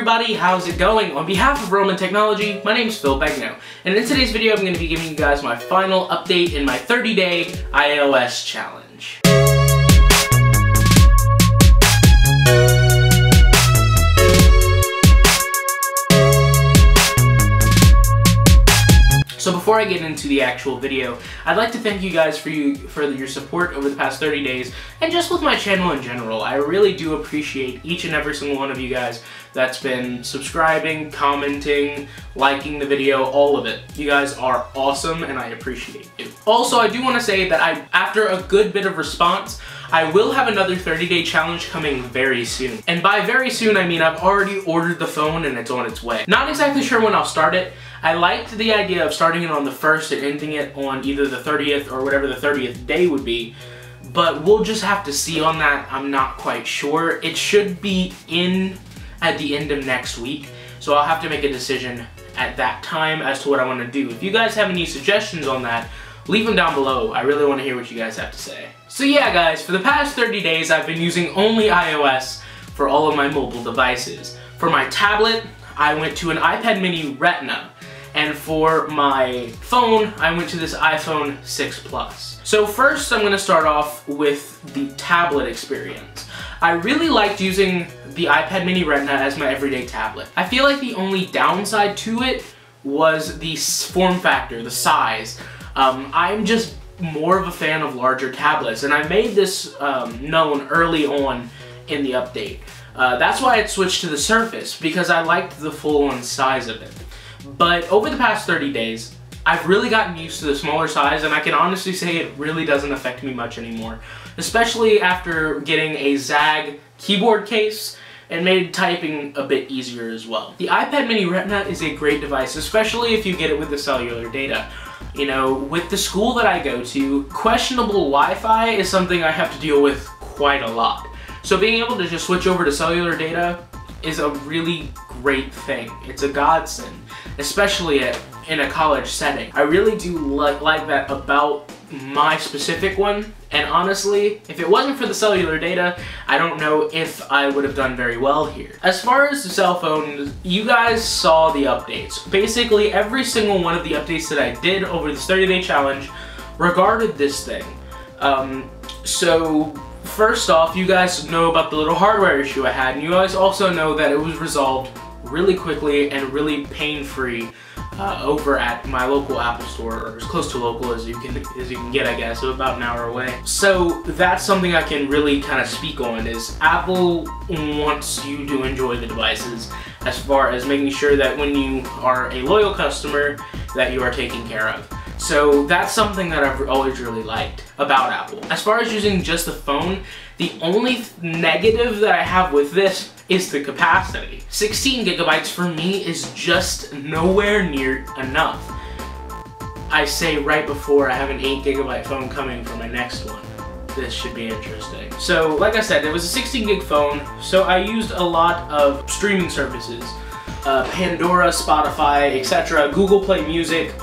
everybody, how's it going? On behalf of Roman Technology, my name is Phil Begno, and in today's video I'm going to be giving you guys my final update in my 30-day iOS challenge. So before I get into the actual video, I'd like to thank you guys for your support over the past 30 days, and just with my channel in general. I really do appreciate each and every single one of you guys that's been subscribing, commenting, liking the video, all of it. You guys are awesome, and I appreciate you. Also, I do want to say that after a good bit of response, I will have another 30-day challenge coming very soon. And by very soon, I mean I've already ordered the phone and it's on its way. Not exactly sure when I'll start it. I liked the idea of starting it on the 1st and ending it on either the 30th or whatever the 30th day would be, but we'll just have to see on that. I'm not quite sure. It should be in at the end of next week, so I'll have to make a decision at that time as to what I want to do. If you guys have any suggestions on that, leave them down below. I really want to hear what you guys have to say. So yeah guys, for the past 30 days I've been using only iOS for all of my mobile devices. For my tablet, I went to an iPad mini Retina. And for my phone, I went to this iPhone 6 Plus. So first, I'm going to start off with the tablet experience. I really liked using the iPad mini Retina as my everyday tablet. I feel like the only downside to it was the form factor, the size. I'm just more of a fan of larger tablets, and I made this known early on in the update. That's why I switched to the Surface, because I liked the full-on size of it. But over the past 30 days, I've really gotten used to the smaller size, and I can honestly say it really doesn't affect me much anymore. Especially after getting a Zag keyboard case and made typing a bit easier as well. The iPad mini Retina is a great device, especially if you get it with the cellular data. You know, with the school that I go to, questionable Wi-Fi is something I have to deal with quite a lot. So being able to just switch over to cellular data is a really great thing. It's a godsend, especially in a college setting. I really do like that about my specific one, and honestly, if it wasn't for the cellular data, I don't know if I would have done very well here. As far as the cell phone, you guys saw the updates. Basically, every single one of the updates that I did over this 30-day challenge regarded this thing. So first off, you guys know about the little hardware issue I had, and you guys also know that it was resolved really quickly and really pain-free over at my local Apple store, or as close to local as you can get, I guess, so about an hour away. So that's something I can really kind of speak on, is Apple wants you to enjoy the devices, as far as making sure that when you are a loyal customer that you are taken care of. So that's something that I've always really liked about Apple. As far as using just the phone, the only negative that I have with this is the capacity. 16 gigabytes for me is just nowhere near enough. I say right before I have an 8 gigabyte phone coming for my next one. This should be interesting. So like I said, it was a 16 gig phone, so I used a lot of streaming services. Pandora, Spotify, etc., Google Play Music.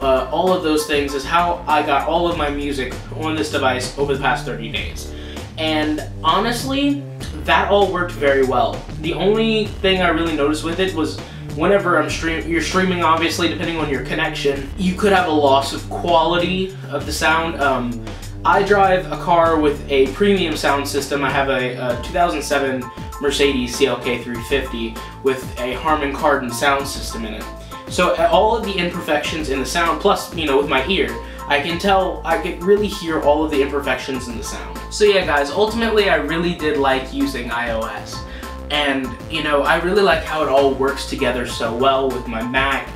All of those things is how I got all of my music on this device over the past 30 days. And honestly, that all worked very well. The only thing I really noticed with it was whenever you're streaming, obviously, depending on your connection, you could have a loss of quality of the sound. I drive a car with a premium sound system. I have a 2007 Mercedes CLK 350 with a Harman Kardon sound system in it. So all of the imperfections in the sound, plus, you know, with my ear, I can really hear all of the imperfections in the sound. So yeah guys, ultimately I really did like using iOS. And, you know, I really like how it all works together so well with my Mac.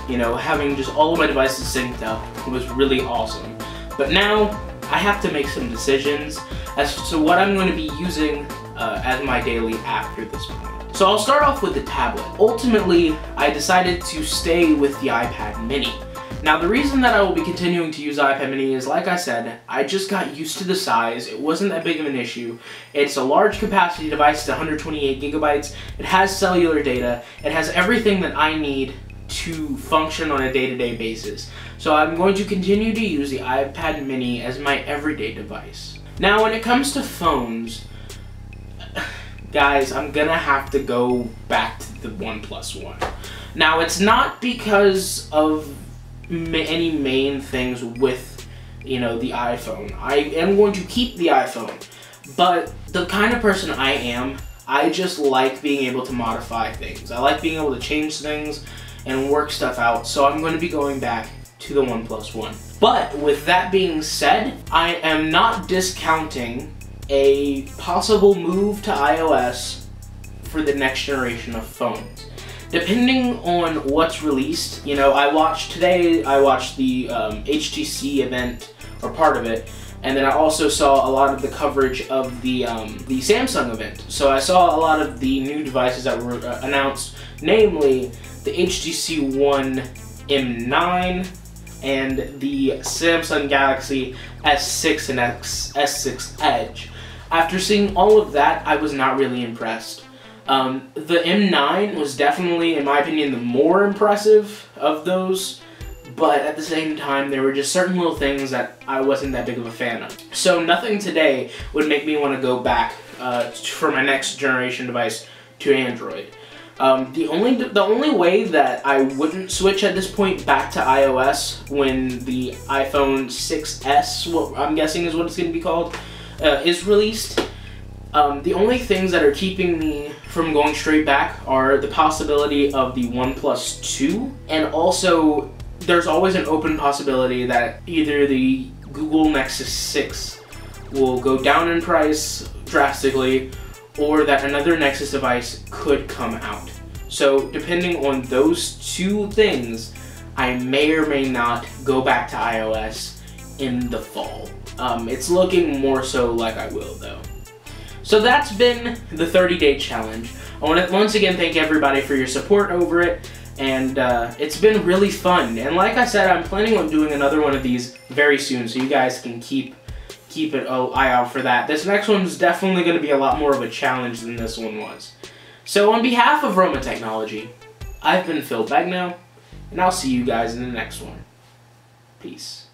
You know, having just all of my devices synced up was really awesome. But now, I have to make some decisions as to what I'm going to be using as my daily after this point. So I'll start off with the tablet. Ultimately, I decided to stay with the iPad mini. Now the reason that I will be continuing to use iPad mini is, like I said, I just got used to the size. It wasn't that big of an issue. It's a large capacity device, it's 128 gigabytes. It has cellular data. It has everything that I need to function on a day-to-day basis. So I'm going to continue to use the iPad mini as my everyday device. Now when it comes to phones, guys, I'm gonna have to go back to the OnePlus One. Now, it's not because of any main things with, you know, the iPhone. I am going to keep the iPhone, but the kind of person I am, I just like being able to modify things. I like being able to change things and work stuff out, so I'm going to be going back to the OnePlus One. But with that being said, I am not discounting a possible move to iOS for the next generation of phones. Depending on what's released, you know, I watched the HTC event, or part of it, and then I also saw a lot of the coverage of the Samsung event. So I saw a lot of the new devices that were announced, namely the HTC One M9 and the Samsung Galaxy S6 and S6 Edge. After seeing all of that, I was not really impressed. The M9 was definitely, in my opinion, the more impressive of those, but at the same time, there were just certain little things that I wasn't that big of a fan of. So nothing today would make me want to go back for my next generation device to Android. The only way that I wouldn't switch at this point back to iOS when the iPhone 6S, what I'm guessing is what it's going to be called, is released. The only things that are keeping me from going straight back are the possibility of the OnePlus 2, and also there's always an open possibility that either the Google Nexus 6 will go down in price drastically, or that another Nexus device could come out. So depending on those two things, I may or may not go back to iOS in the fall. It's looking more so like I will, though. So that's been the 30-day challenge. I want to once again thank everybody for your support over it, and it's been really fun. And like I said, I'm planning on doing another one of these very soon, so you guys can keep an eye out for that. This next one's definitely going to be a lot more of a challenge than this one was. So on behalf of Roma Technology, I've been Phil Bagnow, and I'll see you guys in the next one. Peace.